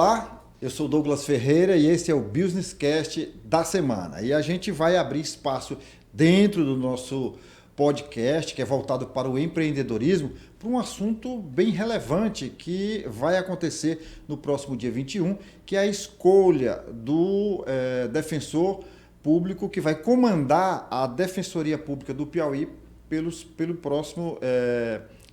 Olá, eu sou Douglas Ferreira e esse é o Business Cast da semana. E a gente vai abrir espaço dentro do nosso podcast, que é voltado para o empreendedorismo, para um assunto bem relevante que vai acontecer no próximo dia 21, que é a escolha do defensor público que vai comandar a Defensoria Pública do Piauí pelo próximo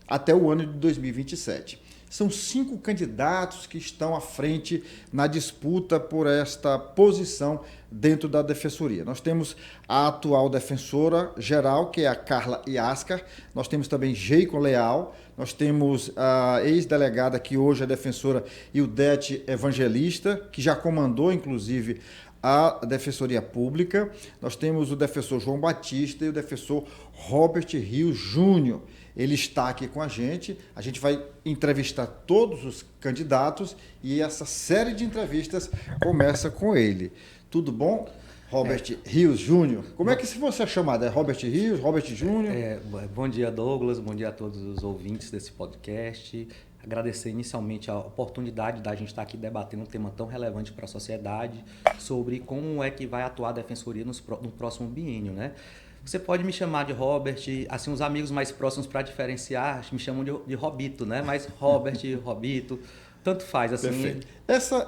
até o ano de 2027. São 5 candidatos que estão à frente na disputa por esta posição dentro da Defensoria. Nós temos a atual defensora geral, que é a Carla Iascar, nós temos também Geicon Leal, nós temos a ex-delegada, que hoje é defensora, Ildete Evangelista, que já comandou, inclusive, a Defensoria Pública. Nós temos o defensor João Batista e o defensor Robert Rios Júnior. Ele está aqui com a gente vai entrevistar todos os candidatos e essa série de entrevistas começa com ele. Tudo bom? Robert Rios Júnior. Como é que você é chamado? É Robert Rios, Robert Júnior? Bom dia, Douglas. Bom dia a todos os ouvintes desse podcast. Agradecer inicialmente a oportunidade da gente estar aqui debatendo um tema tão relevante para a sociedade sobre como é que vai atuar a Defensoria no próximo biênio, né? Você pode me chamar de Robert, assim, os amigos mais próximos para diferenciar me chamam de Robito, né? Mas Robert, Robito, tanto faz, assim. Perfeito.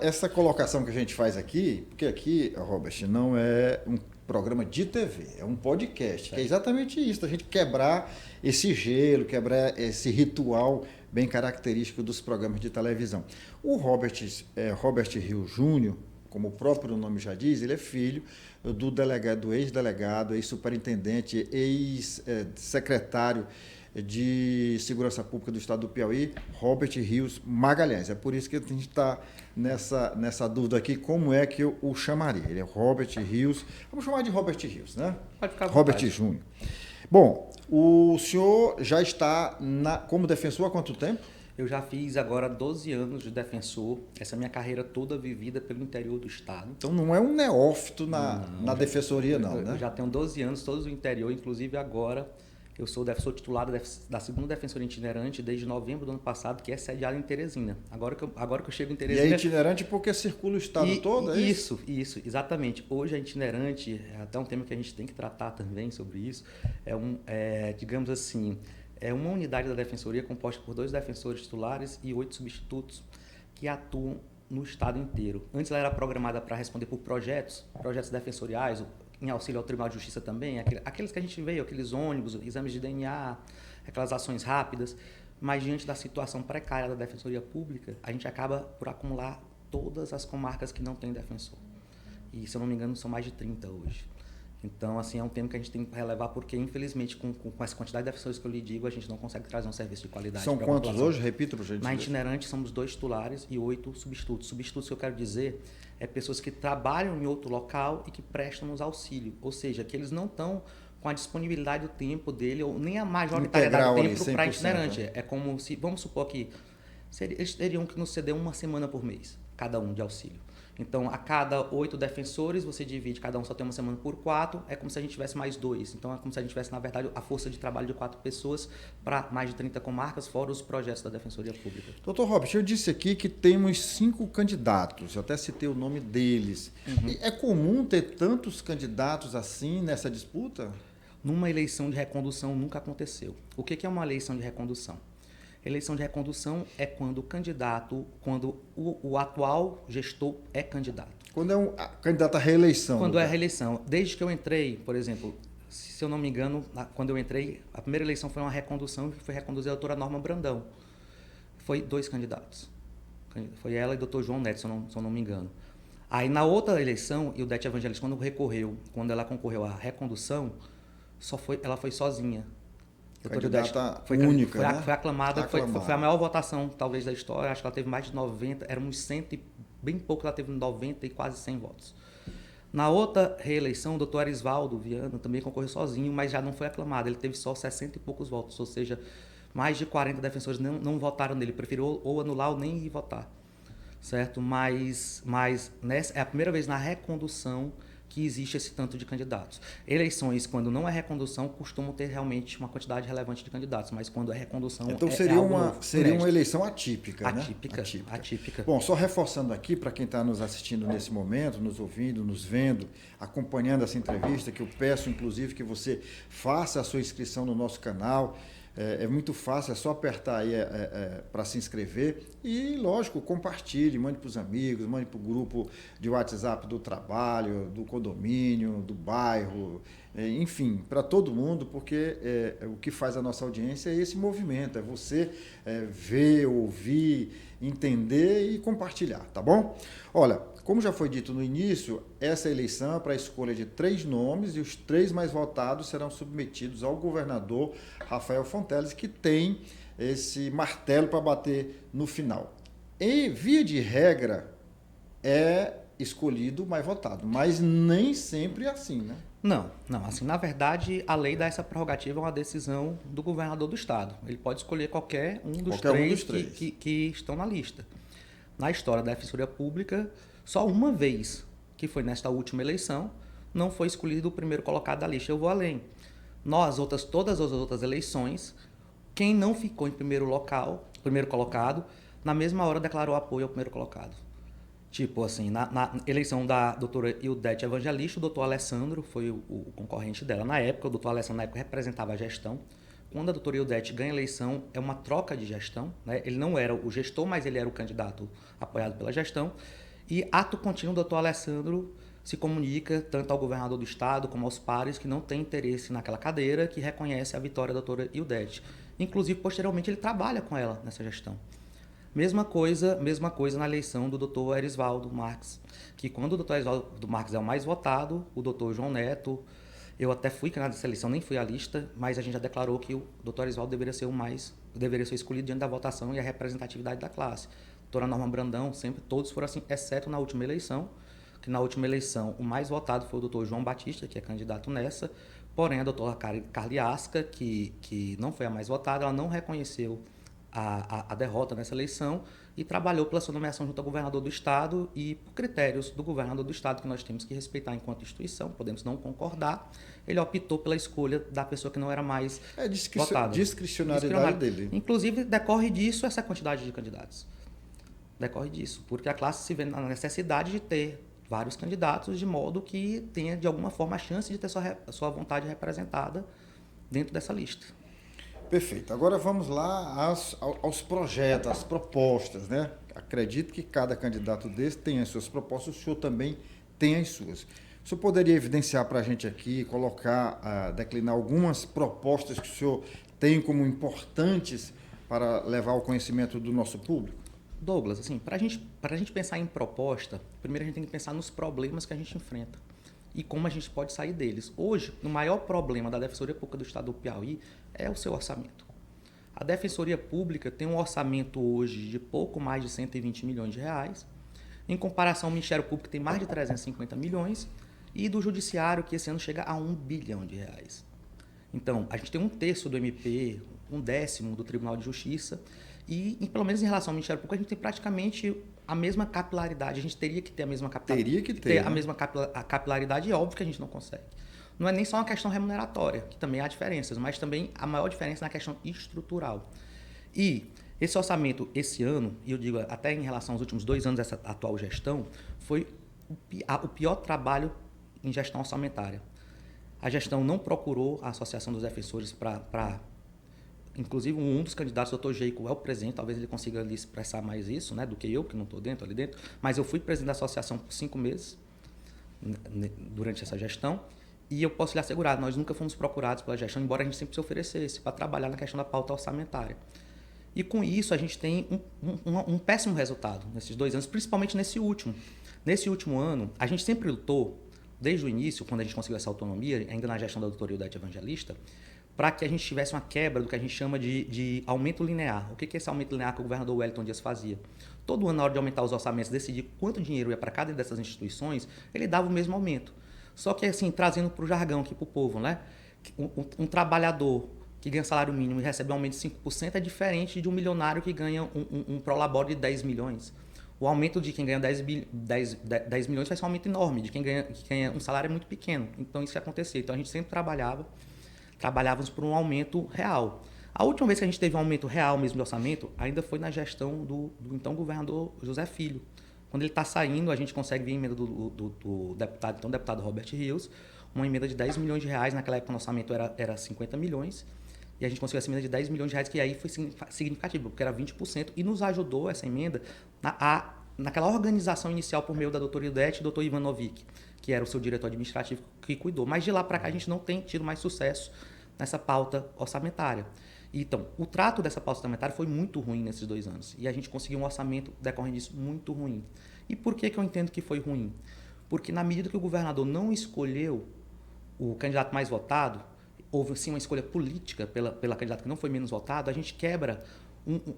Essa colocação que a gente faz aqui, porque aqui, Robert, não é um programa de TV, é um podcast, que é exatamente isso, a gente quebrar esse gelo, quebrar esse ritual bem característico dos programas de televisão. O Robert Rios Júnior, como o próprio nome já diz, ele é filho do ex-delegado, ex-superintendente, ex-secretário de Segurança Pública do Estado do Piauí, Robert Rios Magalhães. É por isso que a gente está nessa dúvida aqui, como é que eu o chamaria. Ele é Robert Rios, vamos chamar de Robert Rios, né? Pode ficar à Robert vontade. Júnior. Bom, o senhor já está como defensor há quanto tempo? Eu já fiz agora 12 anos de defensor, essa minha carreira toda vivida pelo interior do estado. Então não é um neófito na defensoria, não, né? Eu já tenho 12 anos, todos no interior, inclusive agora eu sou defensor titular da segunda Defensoria Itinerante desde novembro do ano passado, que é sediada em Teresina. Agora que eu chego em Teresina... E é itinerante porque circula o estado todo, é isso? Isso, exatamente. Hoje a itinerante, é até um tema que a gente tem que tratar também sobre isso, digamos assim... É uma unidade da Defensoria composta por 2 defensores titulares e 8 substitutos que atuam no estado inteiro. Antes ela era programada para responder por projetos defensoriais, em auxílio ao Tribunal de Justiça também, aqueles que a gente veio, aqueles ônibus, exames de DNA, aquelas ações rápidas, mas diante da situação precária da Defensoria Pública, a gente acaba por acumular todas as comarcas que não têm defensor. E, se eu não me engano, são mais de 30 hoje. Então, assim, é um tema que a gente tem que relevar porque, infelizmente, com essa quantidade de defensores que eu lhe digo, a gente não consegue trazer um serviço de qualidade. São quantos hoje? Repita para a gente. Na itinerante, somos 2 titulares e 8 substitutos. Substitutos, que eu quero dizer, é pessoas que trabalham em outro local e que prestam-nos auxílio. Ou seja, que eles não estão com a disponibilidade do tempo dele, ou nem a majoritariedade do tempo para itinerante. É como se, vamos supor que eles teriam que nos ceder uma semana por mês, cada um de auxílio. Então, a cada 8 defensores, você divide, cada um só tem uma semana por 4, é como se a gente tivesse mais 2. Então, é como se a gente tivesse, na verdade, a força de trabalho de 4 pessoas para mais de 30 comarcas, fora os projetos da Defensoria Pública. Doutor Robert, eu disse aqui que temos 5 candidatos, eu até citei o nome deles. Uhum. É comum ter tantos candidatos assim nessa disputa? Numa eleição de recondução nunca aconteceu. O que é uma eleição de recondução? Eleição de recondução é quando o atual gestor é candidato. Quando é candidato à reeleição. Quando é a reeleição. Desde que eu entrei, por exemplo, se eu não me engano, quando eu entrei, a primeira eleição foi uma recondução, que foi reconduzir a doutora Norma Brandão. Foi 2 candidatos. Foi ela e o doutor João Neto, se eu não me engano. Aí, na outra eleição, Ildete Evangelista, quando ela concorreu à recondução, ela foi sozinha. Candidata única, né? Foi aclamada, foi a maior votação, talvez, da história. Acho que ela teve mais de 90, éramos 100 e bem pouco, ela teve 90 e quase 100 votos. Na outra reeleição, o doutor Arisvaldo Viana também concorreu sozinho, mas já não foi aclamado. Ele teve só 60 e poucos votos, ou seja, mais de 40 defensores não votaram nele, preferiram ou anular ou nem ir votar. Certo? Mas é a primeira vez na recondução que existe esse tanto de candidatos. Eleições, quando não é recondução, costumam ter realmente uma quantidade relevante de candidatos, mas quando é recondução, então seria uma eleição atípica, né? Atípica. Bom, só reforçando aqui para quem está nos assistindo nesse momento, nos ouvindo, nos vendo, acompanhando essa entrevista, que eu peço inclusive que você faça a sua inscrição no nosso canal. É muito fácil, é só apertar aí para se inscrever e, lógico, compartilhe, mande para os amigos, mande para o grupo de WhatsApp do trabalho, do condomínio, do bairro, enfim, para todo mundo, porque o que faz a nossa audiência é esse movimento, é você ver, ouvir, entender e compartilhar, tá bom? Olha, como já foi dito no início, essa eleição é para a escolha de 3 nomes e os 3 mais votados serão submetidos ao governador Rafael Fonteles, que tem esse martelo para bater no final. Em via de regra, é escolhido o mais votado, mas nem sempre é assim, né? Não. Assim, na verdade, a lei dá essa prerrogativa a uma decisão do governador do estado. Ele pode escolher qualquer um dos três que estão na lista. Na história da Defensoria Pública, só uma vez, que foi nesta última eleição, não foi escolhido o primeiro colocado da lista. Eu vou além. Todas as outras eleições, quem não ficou em primeiro colocado, na mesma hora declarou apoio ao primeiro colocado. Tipo assim, na eleição da doutora Ildete Evangelista, o doutor Alessandro foi o concorrente dela. Na época, o doutor Alessandro na época representava a gestão. Quando a doutora Ildete ganha a eleição, é uma troca de gestão, né? Ele não era o gestor, mas ele era o candidato apoiado pela gestão. E, ato contínuo, o doutor Alessandro se comunica tanto ao governador do estado como aos pares que não têm interesse naquela cadeira, que reconhece a vitória da doutora Ildete. Inclusive, posteriormente, ele trabalha com ela nessa gestão. Mesma coisa na eleição do doutor Erisvaldo Marques, que quando o doutor Erisvaldo Marques é o mais votado, o doutor João Neto, eu até fui candidato nessa eleição, nem fui à lista, mas a gente já declarou que o doutor Erisvaldo deveria ser escolhido diante da votação e a representatividade da classe. Doutora Norma Brandão, sempre todos foram assim, exceto na última eleição, que na última eleição o mais votado foi o doutor João Batista, que é candidato nessa, porém a doutora Carliasca, que não foi a mais votada, ela não reconheceu a derrota nessa eleição e trabalhou pela sua nomeação junto ao governador do estado e por critérios do governador do estado que nós temos que respeitar enquanto instituição, podemos não concordar, ele optou pela escolha da pessoa que não era mais votada. Discricionariedade dele. Inclusive, decorre disso essa quantidade de candidatos. Decorre disso, porque a classe se vê na necessidade de ter vários candidatos de modo que tenha, de alguma forma, a chance de ter sua vontade representada dentro dessa lista. Perfeito. Agora vamos lá aos projetos, às propostas, né? Acredito que cada candidato desse tem as suas propostas, o senhor também tem as suas. O senhor poderia evidenciar para a gente aqui, declinar algumas propostas que o senhor tem como importantes para levar ao conhecimento do nosso público? Douglas, assim, para a gente pensar em proposta, primeiro a gente tem que pensar nos problemas que a gente enfrenta e como a gente pode sair deles. Hoje, o maior problema da Defensoria Pública do Estado do Piauí é o seu orçamento. A Defensoria Pública tem um orçamento hoje de pouco mais de 120 milhões de reais. Em comparação, o Ministério Público tem mais de 350 milhões e do Judiciário, que esse ano chega a 1 bilhão de reais. Então, a gente tem 1/3 do MP, 1/10 do Tribunal de Justiça e, pelo menos em relação ao Ministério Público, a gente tem praticamente a mesma capilaridade. A gente teria que ter a mesma capilaridade. Teria que ter, a mesma capilaridade, e é óbvio que a gente não consegue. Não é nem só uma questão remuneratória, que também há diferenças, mas também a maior diferença na questão estrutural. E esse orçamento, esse ano, e eu digo até em relação aos últimos 2 anos dessa atual gestão, foi o pior trabalho em gestão orçamentária. A gestão não procurou a Associação dos Defensores para inclusive um dos candidatos, o doutor Jeico, é o presidente, talvez ele consiga ali expressar mais isso, né, do que eu, que não estou ali dentro, mas eu fui presidente da associação por 5 meses durante essa gestão, e eu posso lhe assegurar, nós nunca fomos procurados pela gestão, embora a gente sempre se oferecesse para trabalhar na questão da pauta orçamentária. E com isso a gente tem um péssimo resultado nesses 2 anos, principalmente nesse último. Nesse último ano, a gente sempre lutou, desde o início, quando a gente conseguiu essa autonomia, ainda na gestão da doutora Ildete Evangelista, para que a gente tivesse uma quebra do que a gente chama de aumento linear. O que é esse aumento linear que o governador Wellington Dias fazia? Todo ano, na hora de aumentar os orçamentos, decidir quanto dinheiro ia para cada dessas instituições, ele dava o mesmo aumento. Só que, assim, trazendo para o jargão aqui para o povo, né? Um trabalhador que ganha salário mínimo e recebe um aumento de 5% é diferente de um milionário que ganha um prolabore de 10 milhões. O aumento de quem ganha 10 milhões vai ser um aumento enorme, de quem ganha um salário muito pequeno. Então, isso ia acontecer. Então, a gente sempre trabalhávamos por um aumento real. A última vez que a gente teve um aumento real mesmo de orçamento, ainda foi na gestão do então governador José Filho. Quando ele está saindo, a gente consegue ver a emenda do deputado Robert Rios, uma emenda de 10 milhões de reais, naquela época o orçamento era 50 milhões, e a gente conseguiu essa emenda de 10 milhões de reais, que aí foi significativo, porque era 20%, e nos ajudou essa emenda naquela organização inicial por meio da doutora Ildete e do doutor Ivanovic, que era o seu diretor administrativo que cuidou. Mas de lá para cá a gente não tem tido mais sucesso nessa pauta orçamentária. Então, o trato dessa pauta orçamentária foi muito ruim nesses 2 anos. E a gente conseguiu um orçamento decorrente disso muito ruim. E por que eu entendo que foi ruim? Porque na medida que o governador não escolheu o candidato mais votado, houve sim uma escolha política pela candidata que não foi menos votado, a gente quebra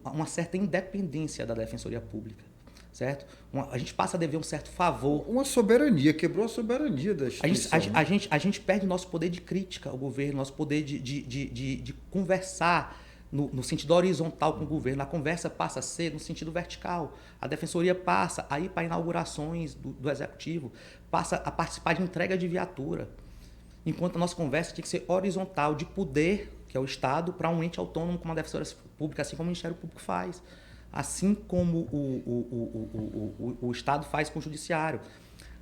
uma certa independência da Defensoria Pública. Certo? A gente passa a dever um certo favor. Uma soberania, quebrou a soberania da instituição. A gente perde nosso poder de crítica ao governo, nosso poder de conversar no sentido horizontal com o governo. A conversa passa a ser no sentido vertical. A Defensoria passa a ir para inaugurações do Executivo, passa a participar de entrega de viatura. Enquanto a nossa conversa tinha que ser horizontal, de poder, que é o Estado, para um ente autônomo como a Defensoria Pública, assim como o Ministério Público faz. Assim como o Estado faz com o Judiciário.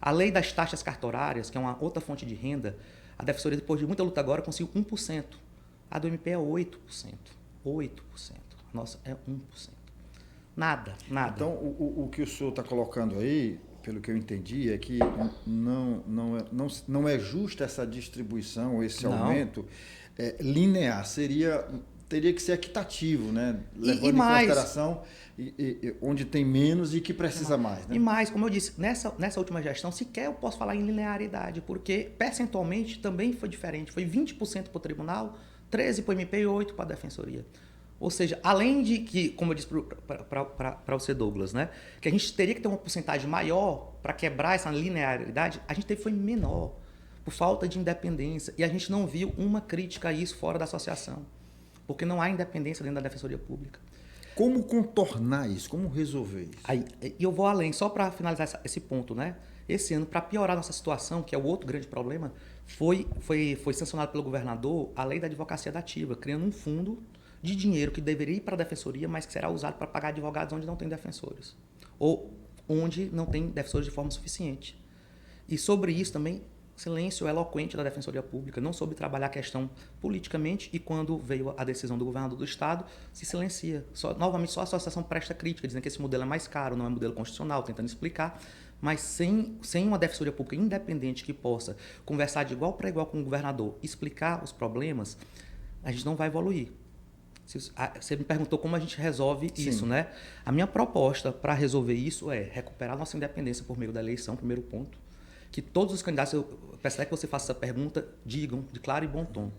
A lei das taxas cartorárias, que é uma outra fonte de renda, a Defensoria, depois de muita luta agora, conseguiu 1%. A do MP é 8%. 8%. Nossa, é 1%. Nada. Então, o que o senhor está colocando aí, pelo que eu entendi, é que não é justa essa distribuição, esse aumento linear. Teria que ser equitativo, né? Levando em consideração onde tem menos e que precisa mais. Né? E mais, como eu disse, nessa última gestão, sequer eu posso falar em linearidade, porque percentualmente também foi diferente. Foi 20% para o tribunal, 13% para o MP e 8% para a Defensoria. Ou seja, além de que, como eu disse para o C. Douglas, né, que a gente teria que ter uma porcentagem maior para quebrar essa linearidade, a gente teve foi menor, por falta de independência. E a gente não viu uma crítica a isso fora da associação. Porque não há independência dentro da Defensoria Pública. Como contornar isso? Como resolver isso? Aí, eu vou além, só para finalizar esse ponto, né? Esse ano, para piorar nossa situação, que é o outro grande problema, foi sancionado pelo governador a lei da advocacia dativa, criando um fundo de dinheiro que deveria ir para a Defensoria, mas que será usado para pagar advogados onde não tem defensores. Ou onde não tem defensores de forma suficiente. E sobre isso também, silêncio eloquente da Defensoria Pública, não soube trabalhar a questão politicamente e quando veio a decisão do governador do Estado, se silencia. Novamente, só a associação presta crítica, dizendo que esse modelo é mais caro, não é modelo constitucional, tentando explicar, mas sem uma Defensoria Pública independente que possa conversar de igual para igual com o governador, explicar os problemas, a gente não vai evoluir. Você me perguntou como a gente resolve isso, né? A minha proposta para resolver isso é recuperar nossa independência por meio da eleição, primeiro ponto. Que todos os candidatos, eu peço que você faça essa pergunta, digam de claro e bom tom.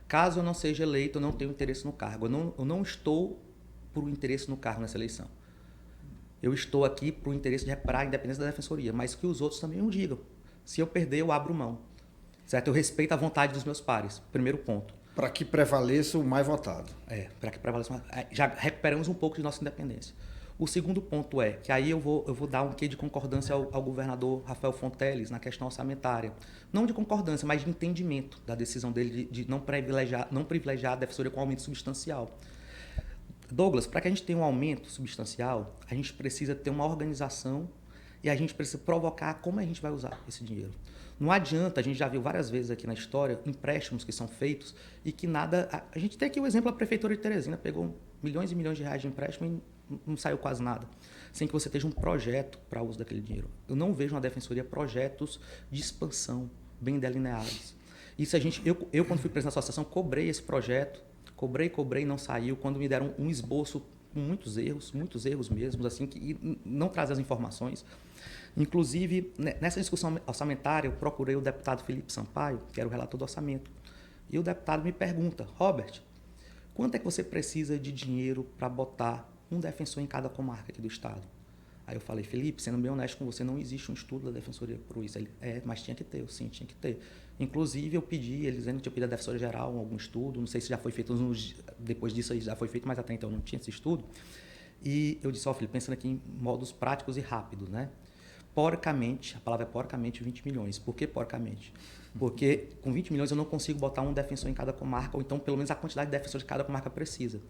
Caso eu não seja eleito, eu não tenho interesse no cargo. Eu não estou por interesse no cargo nessa eleição. Eu estou aqui por interesse de recuperar a independência da Defensoria, mas que os outros também o digam. Se eu perder, eu abro mão. Certo? Eu respeito a vontade dos meus pares. Primeiro ponto. Para que prevaleça o mais votado. Para que prevaleça o mais... Já recuperamos um pouco de nossa independência. O segundo ponto é que aí eu vou dar um quê de concordância ao governador Rafael Fonteles na questão orçamentária. Não de concordância, mas de entendimento da decisão dele de não privilegiar a Defensoria com aumento substancial. Douglas, para que a gente tenha um aumento substancial, a gente precisa ter uma organização e a gente precisa provocar como a gente vai usar esse dinheiro. Não adianta, a gente já viu várias vezes aqui na história, empréstimos que são feitos e que nada... A gente tem aqui o exemplo da Prefeitura de Teresina, pegou milhões e milhões de reais de empréstimo e não saiu quase nada, sem que você tenha um projeto para o uso daquele dinheiro. Eu não vejo na Defensoria projetos de expansão bem delineados. Isso eu quando fui presidente da associação, cobrei esse projeto, cobrei, não saiu. Quando me deram um esboço com muitos erros mesmo, assim, que não traz as informações. Inclusive, nessa discussão orçamentária, eu procurei o deputado Felipe Sampaio, que era o relator do orçamento. E o deputado me pergunta: Robert, quanto é que você precisa de dinheiro para botar um defensor em cada comarca aqui do Estado? Aí eu falei: Felipe, sendo bem honesto com você, não existe um estudo da Defensoria por isso. Ele: mas tinha que ter. Eu: sim, tinha que ter. Inclusive, eu pedi, eles dizendo que tinha pedido à Defensoria Geral algum estudo, não sei se já foi feito, depois disso aí já foi feito, mas até então não tinha esse estudo. E eu disse, Felipe, pensando aqui em modos práticos e rápidos, né? Porcamente, a palavra é porcamente 20 milhões. Por que porcamente? Porque com 20 milhões eu não consigo botar um defensor em cada comarca, ou então pelo menos a quantidade de defensores que cada comarca precisa.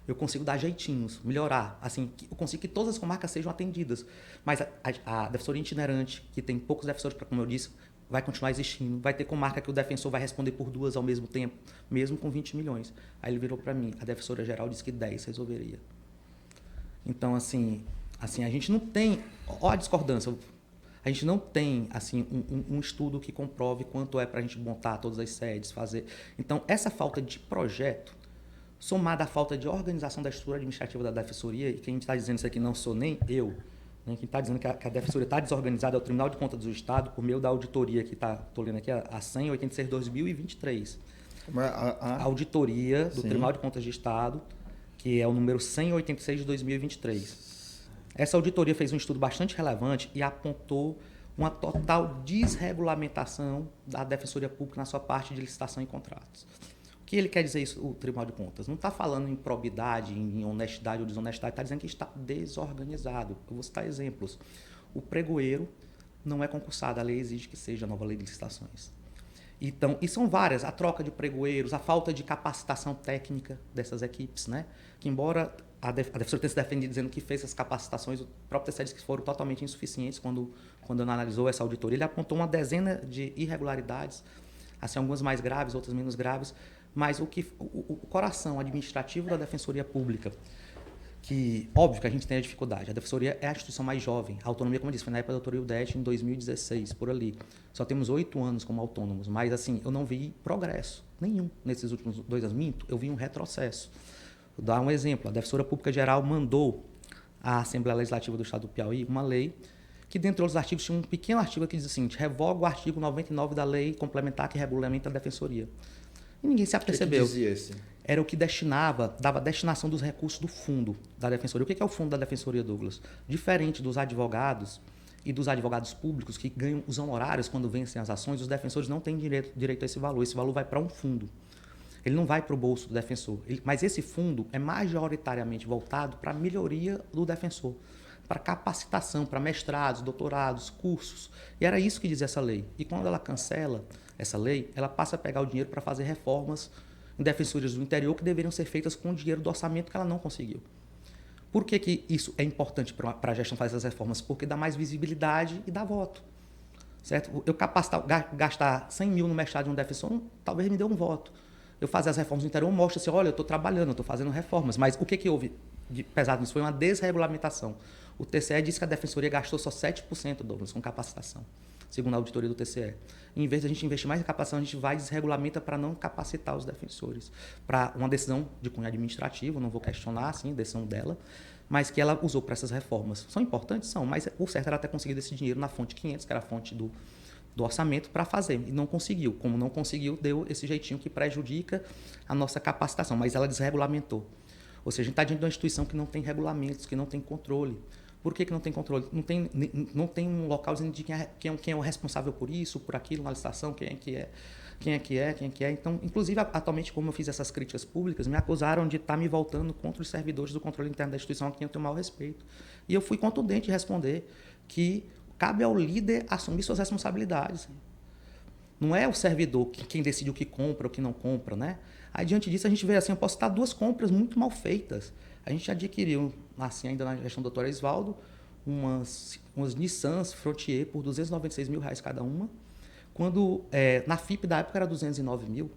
Eu consigo dar jeitinhos, melhorar. Assim, eu consigo que todas as comarcas sejam atendidas. Mas a defensoria itinerante, que tem poucos defensores, como eu disse, vai continuar existindo. Vai ter comarca que o defensor vai responder por 2 ao mesmo tempo, mesmo com 20 milhões. Aí ele virou para mim, a defensora geral disse que 10 resolveria. Então, assim a gente não tem... Olha a discordância. A gente não tem assim, um estudo que comprove quanto é para a gente montar todas as sedes, fazer... Então, essa falta de projeto, somada à falta de organização da estrutura administrativa da defensoria, e quem está dizendo isso aqui não sou nem eu, né? Quem está dizendo que a defensoria está desorganizada é o Tribunal de Contas do Estado, por meio da auditoria que estou lendo aqui, a 186/2023. A auditoria do Tribunal de Contas do Estado, que é o número 186 de 2023. Essa auditoria fez um estudo bastante relevante e apontou uma total desregulamentação da Defensoria Pública na sua parte de licitação e contratos. O que ele quer dizer isso, o Tribunal de Contas? Não está falando em probidade, em honestidade ou desonestidade, está dizendo que está desorganizado. Eu vou citar exemplos. O pregoeiro não é concursado, a lei exige que seja a nova lei de licitações. Então, e são várias, a troca de pregoeiros, a falta de capacitação técnica dessas equipes, né? Que embora a defensoria tenha se defendido dizendo que fez essas capacitações, o próprio TCE disse que foram totalmente insuficientes quando analisou essa auditoria. Ele apontou uma dezena de irregularidades, assim, algumas mais graves, outras menos graves, mas o coração administrativo da Defensoria Pública, que, óbvio que a gente tem a dificuldade. A Defensoria é a instituição mais jovem. A autonomia, como eu disse, foi na época da doutora Ildete, em 2016, por ali. Só temos 8 anos como autônomos, mas, assim, eu não vi progresso nenhum nesses últimos 2 anos. Minto, eu vi um retrocesso. Vou dar um exemplo. A Defensoria Pública Geral mandou à Assembleia Legislativa do Estado do Piauí uma lei que, dentre outros artigos, tinha um pequeno artigo que diz o seguinte: revoga o artigo 99 da lei complementar que regulamenta a Defensoria. E ninguém se apercebeu. O que dizia esse? Era o que dava destinação dos recursos do fundo da Defensoria. O que é o fundo da Defensoria, Douglas? Diferente dos advogados e dos advogados públicos que ganham os honorários quando vencem as ações, os defensores não têm direito a esse valor. Esse valor vai para um fundo. Ele não vai para o bolso do defensor. Mas esse fundo é majoritariamente voltado para a melhoria do defensor, para capacitação, para mestrados, doutorados, cursos. E era isso que dizia essa lei. E quando ela cancela essa lei, ela passa a pegar o dinheiro para fazer reformas em defensorias do interior que deveriam ser feitas com o dinheiro do orçamento que ela não conseguiu. Por que isso é importante para a gestão fazer essas reformas? Porque dá mais visibilidade e dá voto. Certo? Eu gastar 100 mil no mestrado de um defensor, talvez me dê um voto. Eu fazer as reformas no interior, mostra assim, olha, eu estou trabalhando, eu estou fazendo reformas. Mas o que houve de pesado nisso? Foi uma desregulamentação. O TCE disse que a Defensoria gastou só 7%, Douglas, com capacitação, segundo a auditoria do TCE. Em vez de a gente investir mais em capacitação, a gente vai e desregulamenta para não capacitar os defensores. Para uma decisão de cunho administrativo, não vou questionar, assim, a decisão dela, mas que ela usou para essas reformas. São importantes? São, mas o certo era ter conseguido esse dinheiro na fonte 500, que era a fonte do orçamento, para fazer. E não conseguiu. Como não conseguiu, deu esse jeitinho que prejudica a nossa capacitação, mas ela desregulamentou. Ou seja, a gente está diante de uma instituição que não tem regulamentos, que não tem controle. Por que não tem controle? Não tem um local dizendo de quem é o responsável por isso, por aquilo, na licitação, quem é que é. Então, inclusive, atualmente, como eu fiz essas críticas públicas, me acusaram de estar me voltando contra os servidores do controle interno da instituição, a quem eu tenho maior respeito. E eu fui contundente em responder que cabe ao líder assumir suas responsabilidades. Não é o servidor quem decide o que compra, o que não compra, né? Aí, diante disso, a gente vê assim, eu posso citar 2 compras muito mal feitas. A gente adquiriu, assim, ainda na gestão do Dr. Isvaldo, umas Nissans Frontier por R$296 mil cada uma, quando na FIP da época era R$209 mil,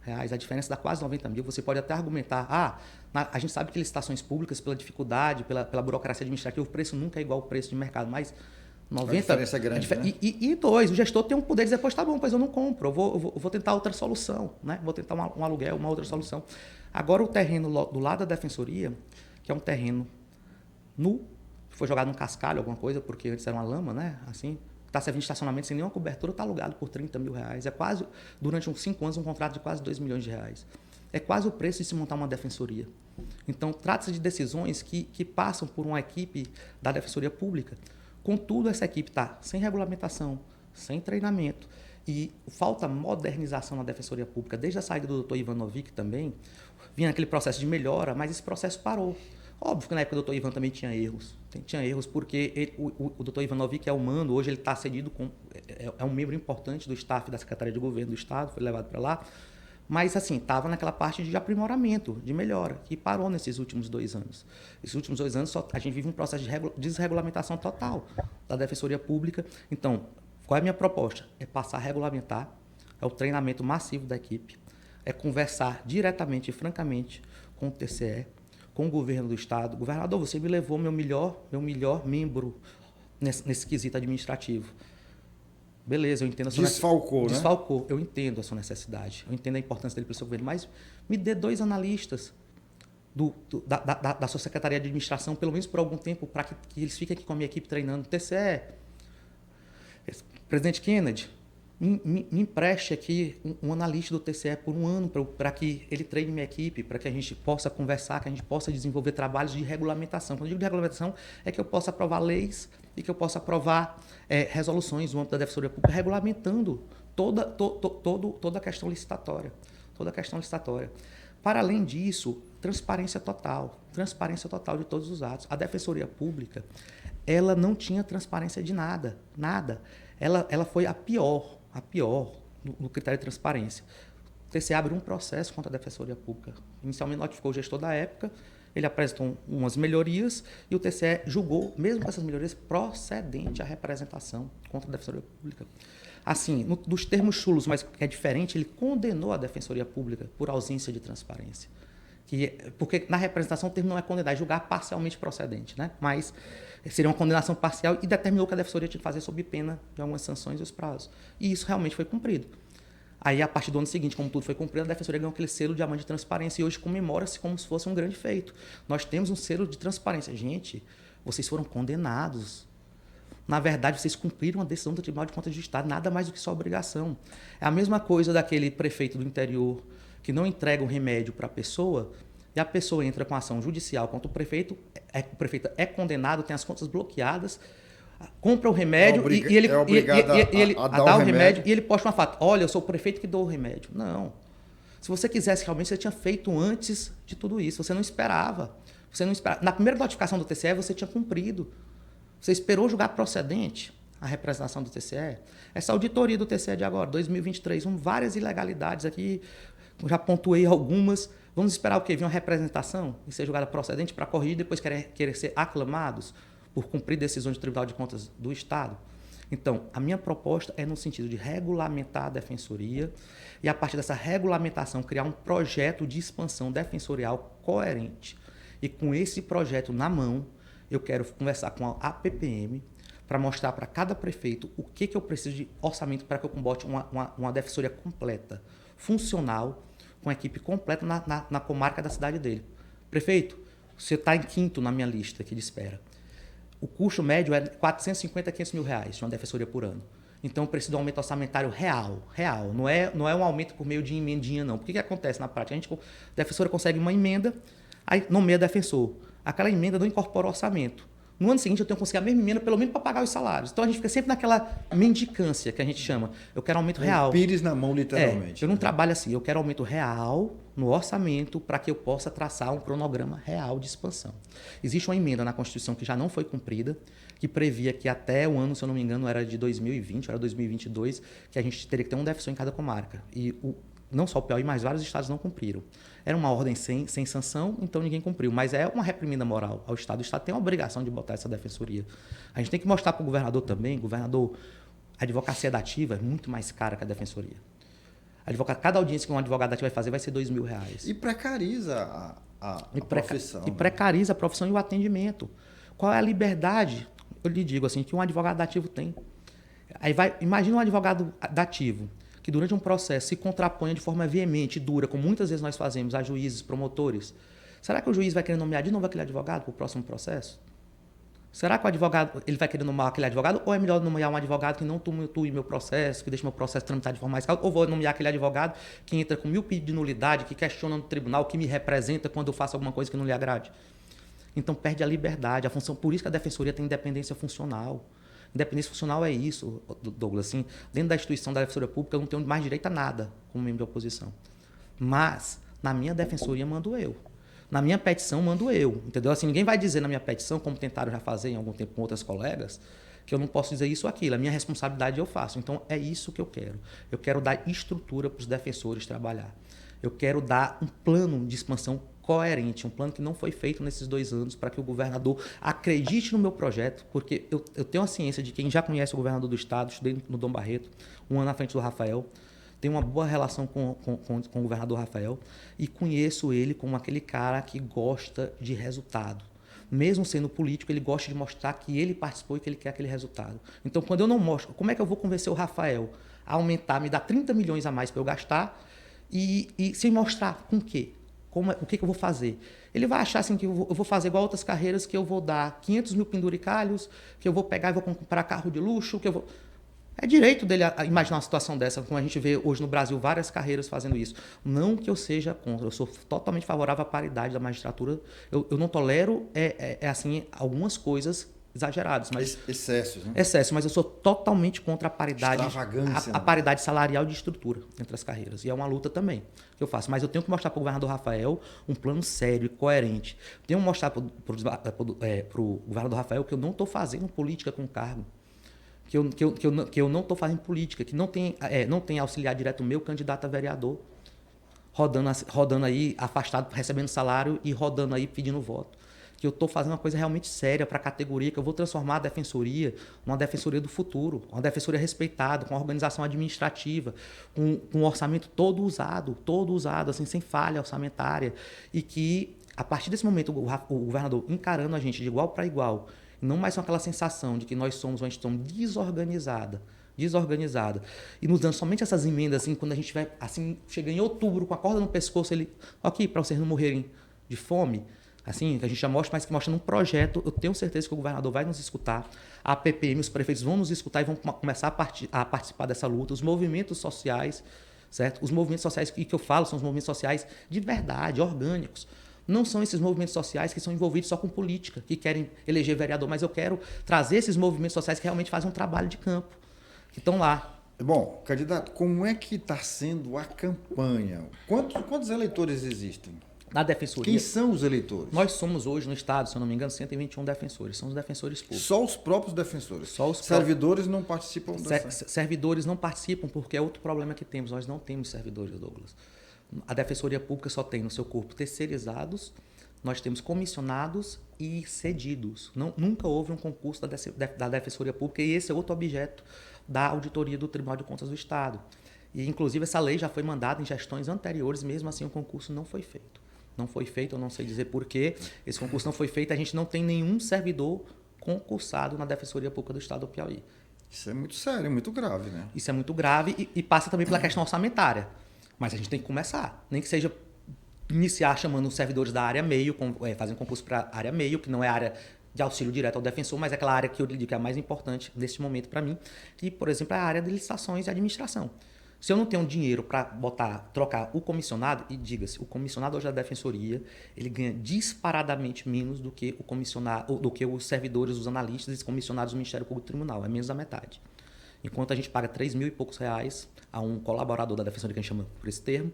a diferença dá quase 90 mil. Você pode até argumentar, a gente sabe que licitações públicas, pela dificuldade, pela burocracia administrativa, o preço nunca é igual ao preço de mercado, mas 90... A diferença é grande, né? E 2, o gestor tem um poder de dizer, pois tá bom, pois eu não compro, eu vou tentar outra solução, né? Vou tentar um aluguel, uma outra solução. Agora, o terreno do lado da Defensoria, que é um terreno nu, foi jogado num cascalho, alguma coisa, porque antes era uma lama, né? Assim, está servindo de estacionamento sem nenhuma cobertura, está alugado por R$30 mil. É quase, durante uns 5 anos, um contrato de quase R$2 milhões. É quase o preço de se montar uma defensoria. Então, trata-se de decisões que passam por uma equipe da Defensoria Pública. Contudo, essa equipe está sem regulamentação, sem treinamento, e falta modernização na Defensoria Pública. Desde a saída do Dr. Ivanovic também, vinha aquele processo de melhora, mas esse processo parou. Óbvio que na época do Dr. Ivan também tinha erros. Tinha erros porque o Dr. Ivanovic é humano, hoje ele está cedido com... É um membro importante do staff da Secretaria de Governo do Estado, foi levado para lá. Mas, assim, estava naquela parte de aprimoramento, de melhora, que parou nesses últimos 2 anos. Esses últimos 2 anos, a gente vive um processo de desregulamentação total da Defensoria Pública. Então, qual é a minha proposta? É passar a regulamentar, é o treinamento massivo da equipe, é conversar diretamente e francamente com o TCE, com o governo do Estado. Governador, você me levou meu melhor membro nesse quesito administrativo. Beleza, eu entendo a sua Desfalcou, né? Desfalcou, eu entendo a sua necessidade, eu entendo a importância dele para o seu governo, mas me dê 2 analistas da sua Secretaria de Administração, pelo menos por algum tempo, para que eles fiquem aqui com a minha equipe treinando. TCE, presidente Kennedy, me empreste aqui um analista do TCE por 1 ano para que ele treine minha equipe, para que a gente possa conversar, que a gente possa desenvolver trabalhos de regulamentação. Quando eu digo de regulamentação, é que eu possa aprovar leis e que eu possa aprovar resoluções no âmbito da Defensoria Pública, regulamentando toda a questão licitatória. Toda a questão licitatória. Para além disso, transparência total de todos os atos. A Defensoria Pública, ela não tinha transparência de nada. Ela foi a pior no critério de transparência. O TCE abriu um processo contra a Defensoria Pública. Inicialmente notificou o gestor da época, ele apresentou umas melhorias e o TCE julgou, mesmo com essas melhorias, procedente a representação contra a Defensoria Pública. Assim, dos termos chulos, mas que é diferente, ele condenou a Defensoria Pública por ausência de transparência. Porque na representação o termo não é condenar, é julgar parcialmente procedente, né? Mas seria uma condenação parcial e determinou que a Defensoria tinha que fazer sob pena de algumas sanções e os prazos. E isso realmente foi cumprido. Aí, a partir do ano seguinte, como tudo foi cumprido, a Defensoria ganhou aquele selo diamante de transparência e hoje comemora-se como se fosse um grande feito. Nós temos um selo de transparência. Gente, vocês foram condenados. Na verdade, vocês cumpriram a decisão do Tribunal de Contas do Estado, nada mais do que sua obrigação. É a mesma coisa daquele prefeito do interior que não entrega um remédio para a pessoa e a pessoa entra com ação judicial contra o prefeito é condenado, tem as contas bloqueadas, compra o remédio e ele a dar o remédio e ele posta uma foto. Olha, eu sou o prefeito que dou o remédio. Não. Se você quisesse realmente, você tinha feito antes de tudo isso. Você não esperava. Na primeira notificação do TCE, você tinha cumprido. Você esperou julgar procedente a representação do TCE. Essa auditoria do TCE de agora, 2023, várias ilegalidades aqui, já pontuei algumas. Vamos esperar o quê? Vir uma representação e ser julgada procedente para corrigir e depois querer ser aclamados por cumprir decisões do Tribunal de Contas do Estado? Então, a minha proposta é no sentido de regulamentar a defensoria e, a partir dessa regulamentação, criar um projeto de expansão defensorial coerente. E com esse projeto na mão, eu quero conversar com a APPM para mostrar para cada prefeito o que eu preciso de orçamento para que eu combate uma defensoria completa, funcional, com a equipe completa na comarca da cidade dele. Prefeito, você está em 5º na minha lista aqui de espera. O custo médio é 450 a 500 mil reais de uma defensoria por ano. Então, eu preciso de um aumento orçamentário real. Não é um aumento por meio de emendinha, não. Porque o que acontece na prática? A defensora consegue uma emenda, aí nomeia defensor. Aquela emenda não incorpora o orçamento. No ano seguinte, eu tenho que conseguir a mesma emenda, pelo menos para pagar os salários. Então, a gente fica sempre naquela mendicância que a gente chama. Eu quero aumento real. Pires na mão, literalmente. Eu não trabalho assim. Eu quero aumento real no orçamento para que eu possa traçar um cronograma real de expansão. Existe uma emenda na Constituição que já não foi cumprida, que previa que até o ano, se eu não me engano, era de 2020, era 2022, que a gente teria que ter um defensor em cada comarca. E não só o Piauí, mas vários estados não cumpriram. Era uma ordem sem sanção, então ninguém cumpriu. Mas é uma reprimenda moral ao Estado. O Estado tem a obrigação de botar essa defensoria. A gente tem que mostrar para o governador também, governador, a advocacia dativa é muito mais cara que a defensoria. Cada audiência que um advogado dativo vai fazer vai ser R$2.000. E precariza a profissão. E precariza a profissão e o atendimento. Qual é a liberdade, eu lhe digo assim, que um advogado dativo tem? Imagina um advogado dativo que durante um processo se contraponha de forma veemente e dura, como muitas vezes nós fazemos a juízes, promotores. Será que o juiz vai querer nomear de novo aquele advogado para o próximo processo? Será que o advogado ele vai querer nomear aquele advogado ou é melhor nomear um advogado que não tumultue meu processo, que deixe meu processo tramitar de forma mais calma, ou vou nomear aquele advogado que entra com 1000 pedidos de nulidade, que questiona no tribunal, que me representa quando eu faço alguma coisa que não lhe agrade? Então perde a liberdade, a função. Por isso que a defensoria tem independência funcional. Independência funcional é isso, Douglas. Assim, dentro da instituição da defensoria pública, eu não tenho mais direito a nada como membro de oposição. Mas, na minha defensoria, mando eu. Na minha petição, mando eu, entendeu? Assim, ninguém vai dizer na minha petição, como tentaram já fazer em algum tempo com outras colegas, que eu não posso dizer isso ou aquilo. A minha responsabilidade eu faço. Então, é isso que eu quero. Eu quero dar estrutura para os defensores trabalhar. Eu quero dar um plano de expansão coerente, um plano que não foi feito nesses 2 anos para que o governador acredite no meu projeto, porque eu tenho a ciência de quem já conhece o governador do estado, estudei no Dom Barreto, um ano à frente do Rafael, tenho uma boa relação com o governador Rafael e conheço ele como aquele cara que gosta de resultado. Mesmo sendo político, ele gosta de mostrar que ele participou e que ele quer aquele resultado. Então, quando eu não mostro, como é que eu vou convencer o Rafael a aumentar, me dar 30 milhões a mais para eu gastar e sem mostrar com o quê? O que eu vou fazer? Ele vai achar assim que eu vou fazer igual outras carreiras, que eu vou dar 500 mil penduricalhos, que eu vou pegar e vou comprar carro de luxo, que eu vou... É direito dele a imaginar uma situação dessa, como a gente vê hoje no Brasil várias carreiras fazendo isso. Não que eu seja contra, eu sou totalmente favorável à paridade da magistratura. Eu não tolero assim, algumas coisas exageradas. Mas, excessos, né? Excesso, mas eu sou totalmente contra a paridade, extravagância, a paridade salarial de estrutura entre as carreiras. E é uma luta também que eu faço. Mas eu tenho que mostrar para o governador Rafael um plano sério e coerente. Tenho que mostrar para o governador Rafael que eu não estou fazendo política com cargo. Que eu não estou fazendo política, que não tem auxiliar direto meu candidato a vereador, rodando aí, afastado, recebendo salário e rodando aí pedindo voto. Que eu estou fazendo uma coisa realmente séria para a categoria, que eu vou transformar a defensoria numa defensoria do futuro, uma defensoria respeitada, com uma organização administrativa, com um orçamento todo usado, assim, sem falha orçamentária. E que, a partir desse momento, o governador encarando a gente de igual para igual, não mais com aquela sensação de que nós somos uma instituição desorganizada, e nos dando somente essas emendas, assim, quando a gente vai, assim, chega em outubro com a corda no pescoço, ele, ok, para vocês não morrerem de fome, assim, que a gente já mostra, mas que mostra num projeto, eu tenho certeza que o governador vai nos escutar, a PPM, os prefeitos vão nos escutar e vão começar a participar dessa luta, os movimentos sociais, certo? Os movimentos sociais que eu falo são os movimentos sociais de verdade, orgânicos. Não são esses movimentos sociais que são envolvidos só com política, que querem eleger vereador, mas eu quero trazer esses movimentos sociais que realmente fazem um trabalho de campo, que estão lá. Bom, candidato, como é que está sendo a campanha? Quantos eleitores existem? Na defensoria. Quem são os eleitores? Nós somos hoje no estado, se eu não me engano, 121 defensores. São os defensores públicos. Só os próprios defensores? Só os servidores não participam Servidores não participam porque é outro problema que temos. Nós não temos servidores, Douglas. A Defensoria Pública só tem no seu corpo terceirizados, nós temos comissionados e cedidos. Nunca houve um concurso da Defensoria Pública e esse é outro objeto da auditoria do Tribunal de Contas do Estado. E, inclusive, essa lei já foi mandada em gestões anteriores, mesmo assim o concurso não foi feito. Não foi feito, eu não sei dizer por quê. Esse concurso não foi feito, a gente não tem nenhum servidor concursado na Defensoria Pública do Estado do Piauí. Isso é muito sério, muito grave, né? Isso é muito grave e passa também pela questão orçamentária. Mas a gente tem que começar, nem que seja iniciar chamando os servidores da área meio, fazendo concurso para a área meio, que não é a área de auxílio direto ao defensor, mas é aquela área que eu digo que é a mais importante nesse momento para mim, que, por exemplo, é a área de licitações e administração. Se eu não tenho dinheiro para trocar o comissionado, e diga-se, o comissionado hoje da defensoria, ele ganha disparadamente menos do que os servidores, os analistas e os comissionados do Ministério Público Tribunal, é menos da metade. Enquanto a gente paga 3 mil e poucos reais a um colaborador da defensoria, que a gente chama por esse termo,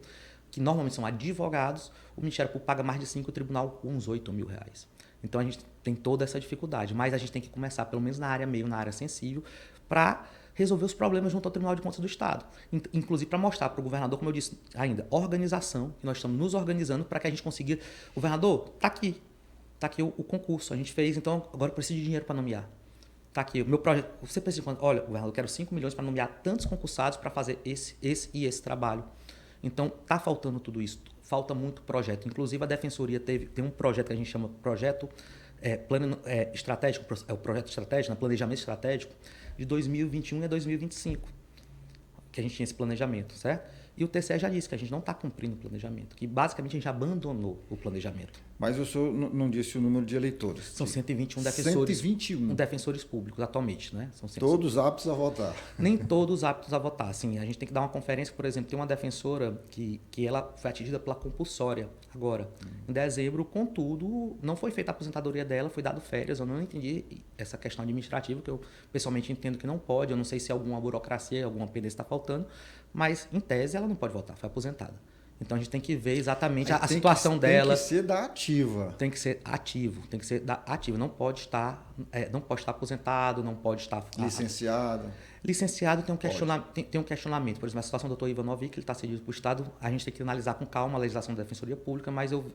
que normalmente são advogados, o Ministério Público paga mais de 5, o tribunal uns 8 mil reais. Então a gente tem toda essa dificuldade, mas a gente tem que começar, pelo menos na área meio, na área sensível, para resolver os problemas junto ao Tribunal de Contas do Estado. Inclusive para mostrar para o governador, como eu disse ainda, organização, que nós estamos nos organizando para que a gente consiga... Governador, está aqui o concurso, a gente fez, então agora eu preciso de dinheiro para nomear. Está aqui, o meu projeto. Você precisa de quanto? Olha, governador, eu quero 5 milhões para nomear tantos concursados para fazer esse trabalho. Então, está faltando tudo isso. Falta muito projeto. Inclusive, a Defensoria tem um projeto que a gente chama Projeto Estratégico, o Projeto Estratégico, Planejamento Estratégico, de 2021 a 2025, que a gente tinha esse planejamento, certo? E o TCE já disse que a gente não está cumprindo o planejamento, que basicamente a gente abandonou o planejamento. Mas o senhor não disse o número de eleitores. São 121 defensores. 121 defensores públicos atualmente, né? São todos aptos a votar. Nem todos aptos a votar. Assim, a gente tem que dar uma conferência, por exemplo, tem uma defensora que ela foi atingida pela compulsória agora, em dezembro, contudo, não foi feita a aposentadoria dela, foi dado férias, eu não entendi essa questão administrativa, que eu pessoalmente entendo que não pode, eu não sei se alguma burocracia, alguma pendência está faltando, mas, em tese, ela não pode votar, foi aposentada. Então a gente tem que ver exatamente a situação dela. Tem que ser da ativa. Tem que ser ativo, tem que ser da ativa. Não pode estar aposentado, não pode estar licenciado. Licenciado tem um questionamento. Por exemplo, a situação do Dr. Ivanovic, que ele está cedido para o Estado, a gente tem que analisar com calma a legislação da Defensoria Pública, mas eu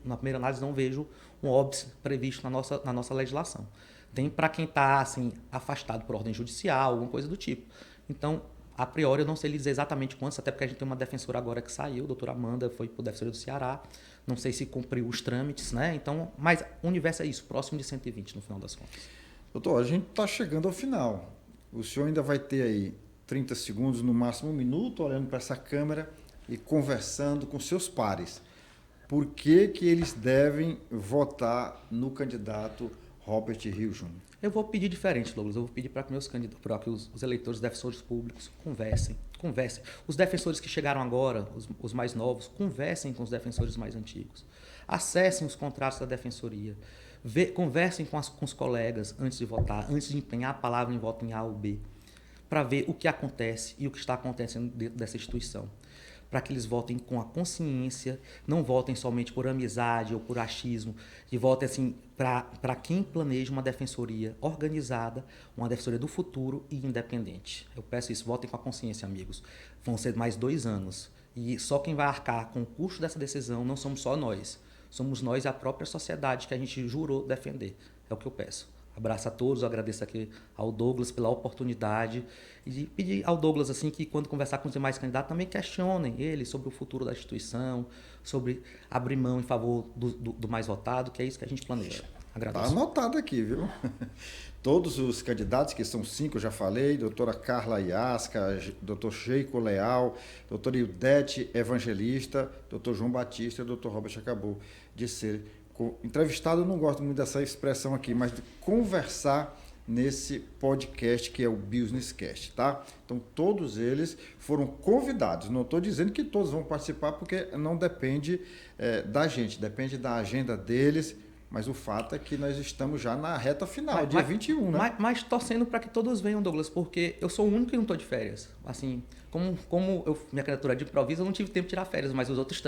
na primeira análise, não vejo um óbice previsto na nossa legislação. Tem para quem está assim, afastado por ordem judicial, alguma coisa do tipo. Então, a priori, eu não sei lhe dizer exatamente quantos, até porque a gente tem uma defensora agora que saiu, a doutora Amanda, foi para a Defensoria do Ceará. Não sei se cumpriu os trâmites, né? Então, mas o universo é isso, próximo de 120 no final das contas. Doutor, a gente está chegando ao final. O senhor ainda vai ter aí 30 segundos, no máximo 1 minuto, olhando para essa câmera e conversando com seus pares. Por que eles devem votar no candidato Robert Rio Júnior? Eu vou pedir diferente, Douglas. Eu vou pedir para que os eleitores, os defensores públicos, conversem. Os defensores que chegaram agora, os mais novos, conversem com os defensores mais antigos. Acessem os contratos da defensoria. Conversem com os colegas antes de votar, antes de empenhar a palavra em voto em A ou B, para ver o que acontece e o que está acontecendo dentro dessa instituição. Para que eles votem com a consciência, não votem somente por amizade ou por achismo, e votem assim, para quem planeja uma defensoria organizada, uma defensoria do futuro e independente. Eu peço isso, votem com a consciência, amigos. Vão ser mais 2 anos. E só quem vai arcar com o custo dessa decisão não somos só nós. Somos nós e a própria sociedade que a gente jurou defender. É o que eu peço. Abraço a todos, eu agradeço aqui ao Douglas pela oportunidade e pedir ao Douglas assim que quando conversar com os demais candidatos também questionem ele sobre o futuro da instituição, sobre abrir mão em favor do mais votado, que é isso que a gente planeja. Agradeço. Está anotado aqui, viu? Todos os candidatos, que são 5, eu já falei, doutora Carla Iasca, doutor Sheiko Leal, doutora Ildete Evangelista, doutor João Batista e doutor Robert acabou de ser entrevistado. Eu não gosto muito dessa expressão aqui, mas de conversar nesse podcast que é o Business Cast, tá? Então, todos eles foram convidados. Não estou dizendo que todos vão participar, porque não depende da gente, depende da agenda deles. Mas o fato é que nós estamos já na reta final, dia 21, né? Mas torcendo para que todos venham, Douglas, porque eu sou o único que não estou de férias. Assim, como minha candidatura é de improviso, eu não tive tempo de tirar férias, mas os outros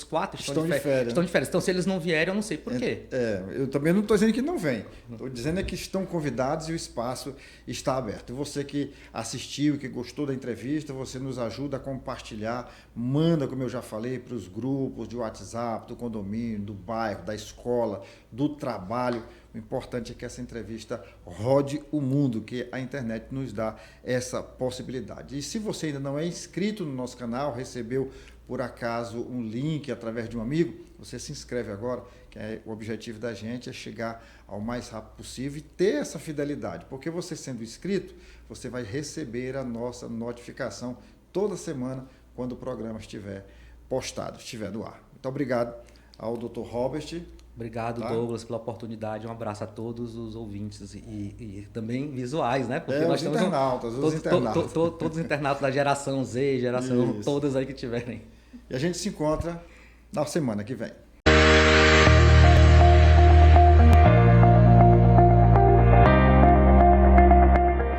4 estão de férias. Estão de férias. Então, se eles não vierem, eu não sei por quê. Eu também não estou dizendo que não vem. Estou dizendo que estão convidados e o espaço está aberto. E você que assistiu e que gostou da entrevista, você nos ajuda a compartilhar, manda, como eu já falei, para os grupos de WhatsApp, do condomínio, do bairro, da escola, do trabalho. O importante é que essa entrevista rode o mundo, que a internet nos dá essa possibilidade. E se você ainda não é inscrito no nosso canal, recebeu por acaso um link através de um amigo, você se inscreve agora, que o objetivo da gente é chegar ao mais rápido possível e ter essa fidelidade, porque você sendo inscrito, você vai receber a nossa notificação toda semana quando o programa estiver postado, estiver no ar. Muito obrigado ao Dr. Robert. Obrigado, Douglas, pela oportunidade. Um abraço a todos os ouvintes e também visuais, né? Porque nós os internautas, todos os internautas da geração Z, geração todas aí que tiverem. E a gente se encontra na semana que vem.